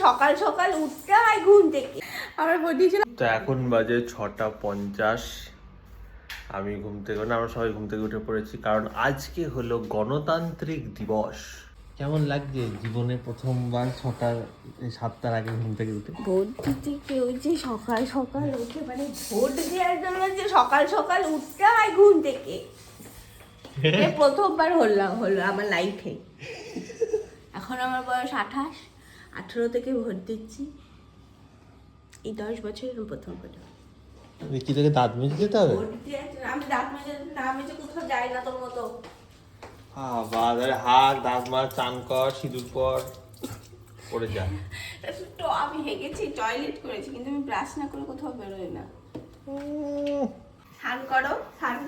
সকাল সকাল উঠতে হয় ঘুম থেকে। আমরা ভোট দিয়েছিলাম। তো এখন বাজে 6:50। আমি ঘুম থেকে আমরা সবাই ঘুম থেকে উঠে পড়েছি, কারণ আজকে হলো গণতান্ত্রিক দিবস। কেমন লাগছে জীবনে প্রথমবার 7টার আগে ঘুম থেকে উঠে ভোট দিতে? কেউ যে সকাল সকাল উঠে, মানে ভোট দেওয়ার জন্য যে সকাল সকাল উঠতে হয় ঘুম থেকে, প্রথমবার হলো আমার লাইফে। এখন আমার বয়স 28, 18 থেকে ভোট দিচ্ছি। এই 10 বছরের প্রথম ভোট। কি থেকে দাঁত মেজে যেতে হবে? আমি দাঁত মেজে না মেজে কোথাও যাই না তোর মতো। বাজারে হাত দাঁত মার, চান কর, সিঁদুর পর, পড়ে যা। তো আমি হেগেছি, টয়লেট করেছি, কিন্তু আমি ব্রাশ না করে কোথাও বেরোই না। স্নান করো,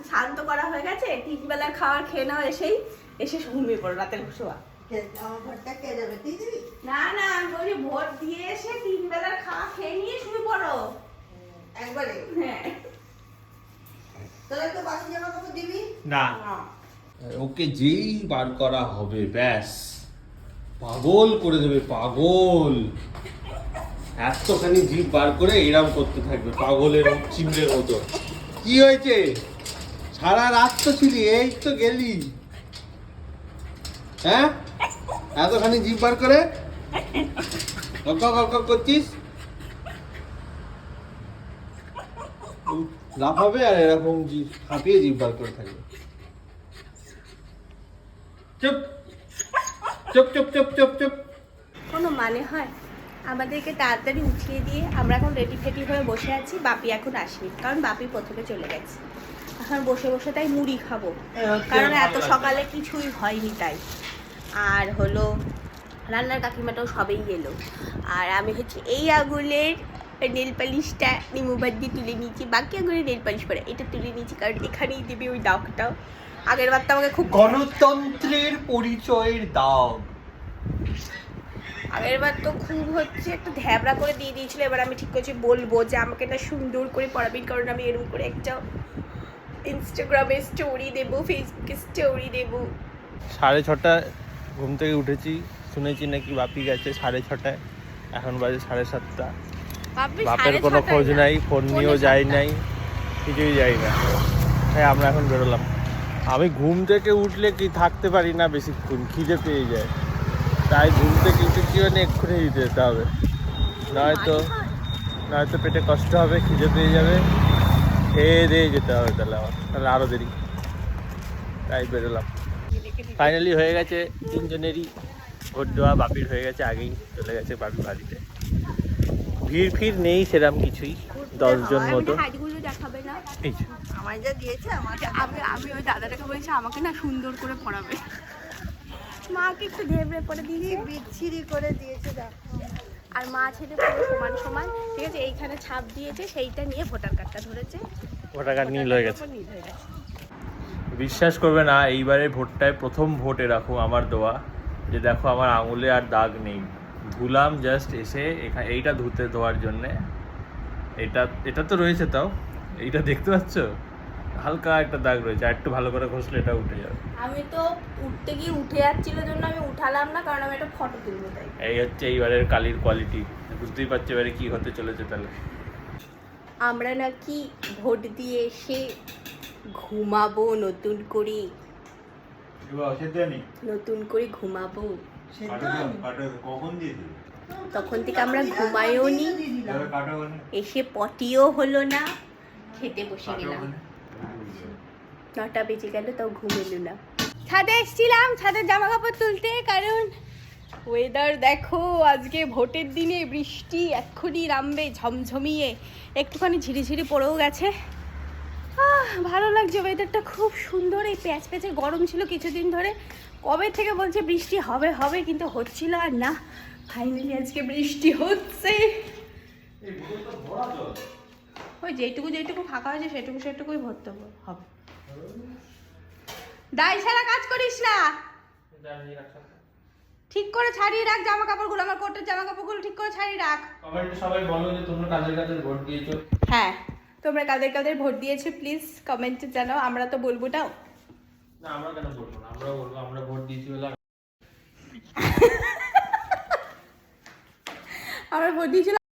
স্নান তো করা হয়ে গেছে, 3 বেলার খাবার খেয়ে নাও, এসে ঘুমিয়ে পড়ো, রাতের শোয়া। না না, আমি বলি ভোট দিয়ে এসে 3 বেলার খাওয়া খেয়ে নিয়ে শুয়ে পড়ো একবারে। হ্যাঁ, তোরা তো বাকি জামা কাপড় দিবি না? ওকে যেই বার করা হবে ব্যাস পাগল করে দেবে, পাগল। এতখানি জিভ বার করে এরম করতে থাকবে পাগলের চিমড়ের মতো। কি হয়েছে? সারা রাত তো ছিলি, এই তো গেলি। হ্যাঁ, এতখানি জিভ বার করে করছিস, লাফাবে আর এরকম হাঁপিয়ে জিভ বার করে থাকবে। চুপ চুপ চুপ চুপ চুপ চুপ। কোনো মানে হয়? আমাদেরকে তাড়াতাড়ি উঠিয়ে দিয়ে আমরা এখন রেডি ফেডি হয়ে বসে আছি। বাপি এখন আসেনি, কারণ বাপি প্রথমে চলে গেছে। এখন বসে বসে তাই মুড়ি খাবো, কারণ এত সকালে কিছুই হয়নি তাই। আর হলো রান্নার কাকিমাটাও সবেই এলো। আর আমি হচ্ছে এই আঙুলের নেল পালিশটা নিমুবার দিয়ে তুলে নিয়েছি, বাকি আঙুলের নেল পালিশ করে এটা তুলে নিয়েছি, কারণ এখানেই দেবে ওই দাগটাও। আগের বার তো আমাকে খুব গণতন্ত্রের পরিচয়ের দাগ। আগের বার তো খুব হচ্ছে একটু ধ্যাবড়া করে দিয়ে দিয়েছিল। এবার আমি ঠিক করছি বলবো যে আমাকে এটা সুন্দর করে পড়াবেন, কারণ আমি এরকম করে একটা ইনস্টাগ্রামে স্টোরি দেবো, ফেসবুকে স্টোরি দেবো। 6:30 ঘুম থেকে উঠেছি, শুনেছি নাকি বাপি গেছে 6:30। এখন বাজে 7:30। বাপের কোনো খোঁজ নাই, ফোন নিয়েও যাই নাই, কিছুই যাই না। হ্যাঁ, আমরা এখন বেরোলাম। আমি ঘুম থেকে উঠলে কি থাকতে পারি না বেশিক্ষণ, খিদে পেয়ে যায়। তাই ঘুম থেকে উঠেছি মানে এক্ষুনি যেতে হবে, নয়তো পেটে কষ্ট হবে, খিদে পেয়ে যাবে, খেয়ে দিয়ে যেতে হবে। তাহলে আরও দেরি। তাই বেরোলাম। ফাইনালি হয়ে গেছে তিনজনেরই ভোট দেওয়া। বাপির হয়ে গেছে, আগেই চলে গেছে বাপি বাড়িতে। ভিড় ফির নেই সেরকম কিছুই, 10 জন মতো। আমার যা দিয়েছে আমাকে, আমি ওই দাদাটাকে বলছি আমাকে না সুন্দর করে পড়াবে। মাকে একটু ঢেবড়ে পরে দিয়েছে, বিচ্ছিরি করে দিয়েছে দেখো। আর মা ছেলে পুরো সমান সমান, ঠিক আছে। এইখানে ছাপ দিয়েছে, সেইটা নিয়ে ভোটার কার্ডটা ধরেছে, ভোটার কার্ড নীল হয়ে গেছে। বিশ্বাস করবে না, এইবারে ভোটটায় প্রথম ভোট এরকম আমার দেওয়া, যে দেখো আমার আঙুলে আর দাগ নেই। ধুলাম জাস্ট এসে এইটা ধুতে দেওয়ার জন্যে। এটা তো রয়েছে, তাও এইটা দেখতে পাচ্ছ, হালকা একটা দাগ রয়েছে, আর একটু ভালো করে ঘষলে এটা উঠে যাবে। আমি তো উঠতে গিয়ে উঠে যাচ্ছিল জন্য আমি উঠালাম না, কারণ আমি একটা ফটো তুলবো তাই। এই হচ্ছে এইবারের কালির কোয়ালিটি, বুঝতেই পারছি এবারে কি হতে চলেছে। তাহলে আমরা নাকি ভোট দিয়ে এসে ঘুমাবো নতুন করে, ঘুমাবো। তখন থেকে আমরা ঘুমাইও নি, এসে পটিও হলো না, খেতে বসে গেলাম। 9টা বেজে গেল, তাও ঘুম এলো না। ছাদে এসেছিলাম, ছাদের জামা কাপড় তুলতে, কারণ ওয়েদার দেখো, আজকে ভোটের দিনে বৃষ্টি এক্ষুনি নামবে ঝমঝমিয়ে, একটুখানি ঝিরিঝিরি পড়েও গেছে। ভালো লাগছে ওয়েদারটা, খুব সুন্দর। এই প্যাচ প্যাচে গরম ছিল কিছুদিন ধরে, কবে থেকে বলছে বৃষ্টি হবে হবে, কিন্তু হচ্ছিল আর না। ফাইনালি আজকে বৃষ্টি হচ্ছে। ওই যেটুকু ফাঁকা হয়েছে সেটুকুই ভরতে হবে। দায় ছাড়া কাজ করিস না, ঠিক করে ছাড়িয়ে রাখ জামা কাপড়গুলো, আমার কোটের জামা কাপড়গুলো ঠিক করে ছাড়িয়ে রাখ। কমেন্টে সবাই বলো যে তোমরা কাদের ভোট দিয়েছো। হ্যাঁ, তোমরা কাদের ভোট দিয়েছো প্লিজ কমেন্টে জানাও, আমরা তো বলবো না। আমরা কেন বলবো না, আমরাও বলবো আমরা ভোট দিয়েছি বলে। আমার দিয়েছিল